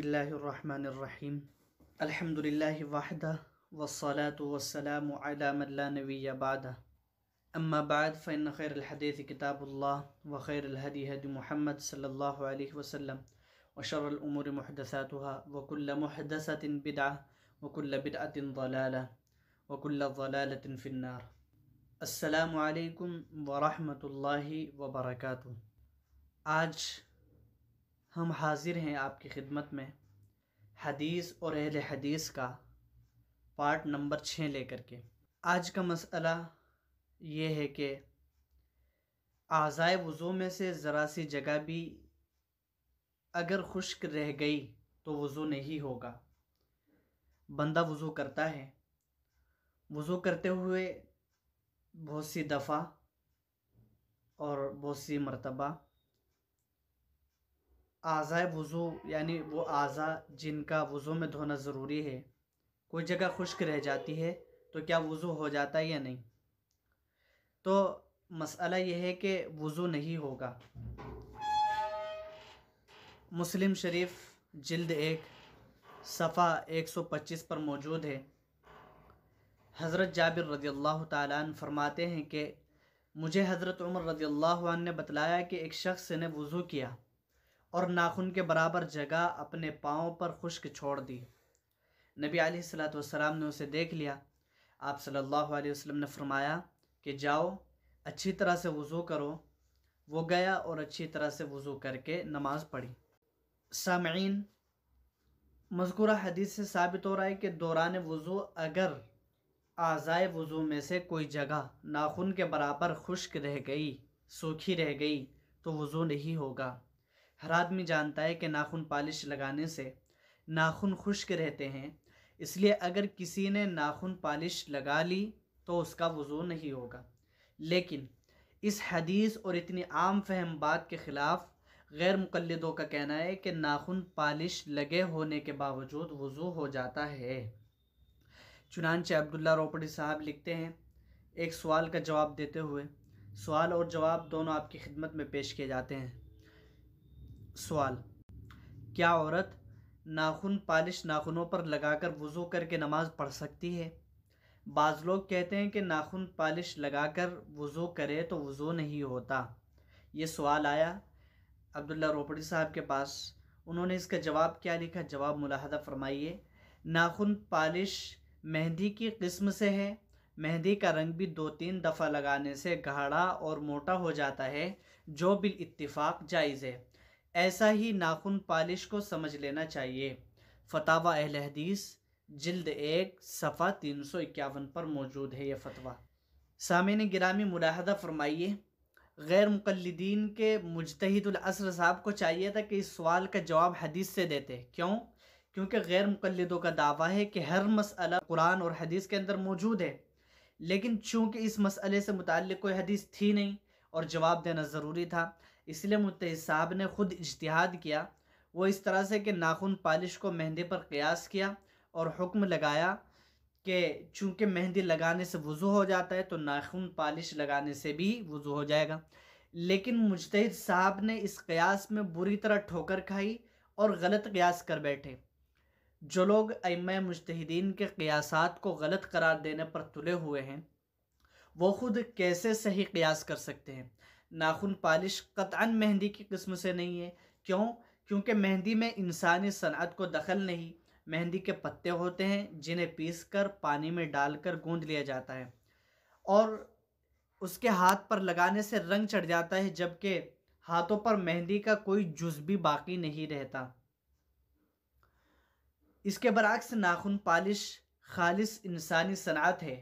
बिस्मिल्लाहिर्रहमानिर्रहीम अल्हम्दुलिल्लाहि वहदा वस्सलातु वस्सलामु अला मन ला नबिय्य बअदा अम्मा बाद फ़इन्न खैरल हदीस किताबुल्लाह व खैरल हदी हदी मुहम्मद सल्लल्लाहु अलैहि वसल्लम व शर्रल उमूरि मुहदसातुहा व कुल्लु मुहदसतिन बिदअह व कुल्लु बिदअतिन ज़लाला व कुल्लु ज़लालतिन फिन्नार। अस्सलामु अलैकुम व रहमतुल्लाहि व बरकातुहू। आज हम हाजिर हैं आपकी खिदमत में हदीस और अहले हदीस का पार्ट नंबर 6 लेकर के। आज का मसला ये है कि आज़ाए वज़ू में से ज़रा सी जगह भी अगर खुश्क रह गई तो वज़ू नहीं होगा। बंदा वज़ू करता है, वज़ू करते हुए बहुत सी दफ़ा और बहुत सी मरतबा आज़ाए वज़ू यानी वो आज़ा जिनका वज़ू में धोना ज़रूरी है, कोई जगह खुश्क रह जाती है तो क्या वज़ू हो जाता है या नहीं। तो मसला यह है कि वज़ू नहीं होगा। मुस्लिम शरीफ जिल्द 1 सफ़ा 125 पर मौजूद है। हज़रत जाबिर रज़ियल्लाहु ताला अन्हु फरमाते हैं कि मुझे हज़रत उमर रज़ियल्लाहु अन्हु ने बतलाया कि एक शख्स ने वज़ू किया और नाखून के बराबर जगह अपने पाँव पर खुश्क छोड़ दी। नबी अलैहिस्सलातु वस्सलाम ने उसे देख लिया। आप सल्लल्लाहु अलैहि वसल्लम ने फरमाया कि जाओ अच्छी तरह से वज़ू करो। वो गया और अच्छी तरह से वज़ू करके नमाज़ पढ़ी। सामईन, मज़कूरा हदीस से साबित हो रहा है कि दौरान वज़ू अगर आज़ाए वज़ू में से कोई जगह नाखून के बराबर खुश्क रह गई, सूखी रह गई तो वज़ू नहीं होगा। हर आदमी जानता है कि नाखून पालिश लगाने से नाखून खुश्क रहते हैं, इसलिए अगर किसी ने नाखून पालिश लगा ली तो उसका वज़ू नहीं होगा। लेकिन इस हदीस और इतनी आम फहम बात के ख़िलाफ़ गैर मुक़ल्लिदों का कहना है कि नाखून पालिश लगे होने के बावजूद वज़ू हो जाता है। चुनांचे अब्दुल्ला रोपड़ी साहब लिखते हैं, एक सवाल का जवाब देते हुए, सवाल और जवाब दोनों आपकी खिदमत में पेश किए जाते हैं। सवाल: क्या औरत नाखून पालिश नाखूनों पर लगाकर वज़ू करके नमाज़ पढ़ सकती है? बाज़ लोग कहते हैं कि नाखून पालिश लगाकर वज़ू करे तो वज़ू नहीं होता। ये सवाल आया अब्दुल्ला रोपड़ी साहब के पास। उन्होंने इसका जवाब क्या लिखा, जवाब मुलाहज़ा फरमाइए। नाखून पालिश मेहंदी की किस्म से है। मेहंदी का रंग भी 2-3 दफ़ा लगाने से गाढ़ा और मोटा हो जाता है, जो बिल इत्तिफ़ाक़ जायज़ है। ऐसा ही नाखून पालिश को समझ लेना चाहिए। फतावा अहले हदीस जिल्द 1 सफ़ा 351 पर मौजूद है यह फतवा। सामीन गिरामी, मुलाहज़ा फरमाइए, गैर मुक़ल्लिदीन के मुज्तहिदुल असर साहब को चाहिए था कि इस सवाल का जवाब हदीस से देते। क्यों? क्योंकि गैर मुक़ल्लिदों का दावा है कि हर मसला कुरान और हदीस के अंदर मौजूद है, लेकिन चूँकि इस मसले से मुताल्लिक़ कोई हदीस थी नहीं और जवाब देना ज़रूरी था, इसलिए मुज्तहिद साहब ने ख़ुद इज्तिहाद किया। वो इस तरह से कि नाखून पालिश को मेहंदी पर क़ियास किया और हुक्म लगाया कि चूँकि मेहंदी लगाने से वज़ू हो जाता है तो नाखून पालिश लगाने से भी वज़ू हो जाएगा। लेकिन मुज्तहिद साहब ने इस क़ियास में बुरी तरह ठोकर खाई और गलत क़ियास कर बैठे। जो लोग अइम्मा मुज्तहिदीन के क़ियासात को गलत करार देने पर तुले हुए हैं, वो ख़ुद कैसे सही क़ियास कर सकते हैं। नाखून पालिश क़तअन मेहंदी की किस्म से नहीं है। क्यों? क्योंकि मेहंदी में इंसानी सनअत को दखल नहीं। मेहंदी के पत्ते होते हैं जिन्हें पीसकर पानी में डालकर गूंद लिया जाता है और उसके हाथ पर लगाने से रंग चढ़ जाता है, जबकि हाथों पर मेहंदी का कोई जुज़ भी बाकी नहीं रहता। इसके बरअक्स नाखून पालिश खालिस इंसानी सनअत है।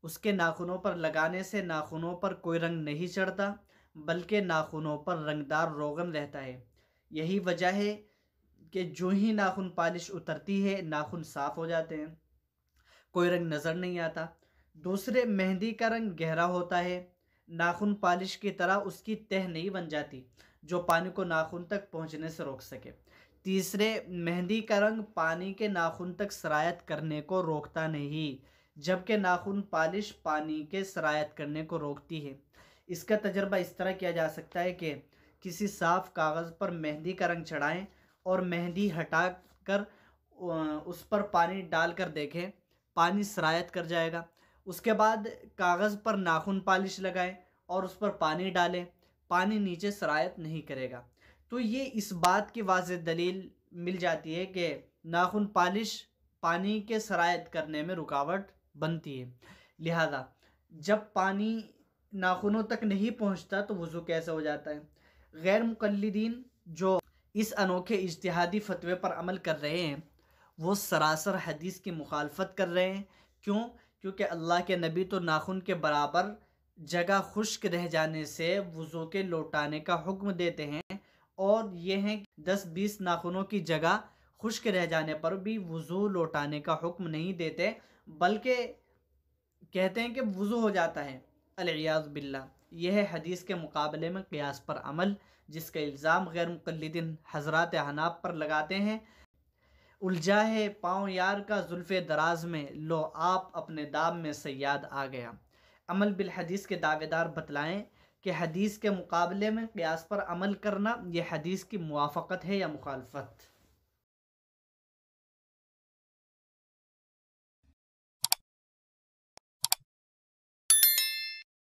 उसके नाखूनों पर लगाने से नाखूनों पर कोई रंग नहीं चढ़ता, बल्कि नाखूनों पर रंगदार रोगन रहता है। यही वजह है कि जो ही नाखून पालिश उतरती है नाखून साफ़ हो जाते हैं, कोई रंग नज़र नहीं आता। दूसरे, मेहंदी का रंग गहरा होता है, नाखून पालिश की तरह उसकी तह नहीं बन जाती जो पानी को नाखून तक पहुंचने से रोक सके। तीसरे, मेहंदी का रंग पानी के नाखून तक सरायत करने को रोकता नहीं, जबकि नाखून पालिश पानी के सरायत करने को रोकती है। इसका तजर्बा इस तरह किया जा सकता है कि किसी साफ़ कागज़ पर मेहंदी का रंग चढ़ाएं और मेहंदी हटा कर उस पर पानी डाल कर देखें, पानी सरायत कर जाएगा। उसके बाद कागज़ पर नाखून पालिश लगाएं और उस पर पानी डालें, पानी नीचे सरायत नहीं करेगा। तो ये इस बात की वाज़ेह दलील मिल जाती है कि नाखून पालिश पानी के सरायत करने में रुकावट बनती है। लिहाजा जब पानी नाखूनों तक नहीं पहुंचता तो वज़ू कैसे हो जाता है। गैर मुक़ल्लिदीन जो इस अनोखे इज्तिहादी फतवे पर अमल कर रहे हैं वो सरासर हदीस की मुखालफत कर रहे हैं। क्यों? क्योंकि अल्लाह के नबी तो नाखून के बराबर जगह खुश्क रह जाने से वज़ू के लौटाने का हुक्म देते हैं, और ये हैं 10-20 नाखूनों की जगह खुश्क रह जाने पर भी वज़ू लौटाने का हुक्म नहीं देते, बल्कि कहते हैं कि वज़ू हो जाता है। अलियाज़ बिल्लाह। यह है हदीस के मुकाबले में क़ियास पर अमल, जिसका इल्ज़ाम गैर मुक़ल्लिदीन हज़रात हनाफ पर लगाते हैं। उलझा है पाँव यार का जुल्फ़े दराज में, लो आप अपने दाम में सयाद आ गया। अमल बिल हदीस के दावेदार बतलाएं कि हदीस के मुकाबले में क़ियास पर अमल करना यह हदीस की मुवाफ़क़त है या मुखालफत।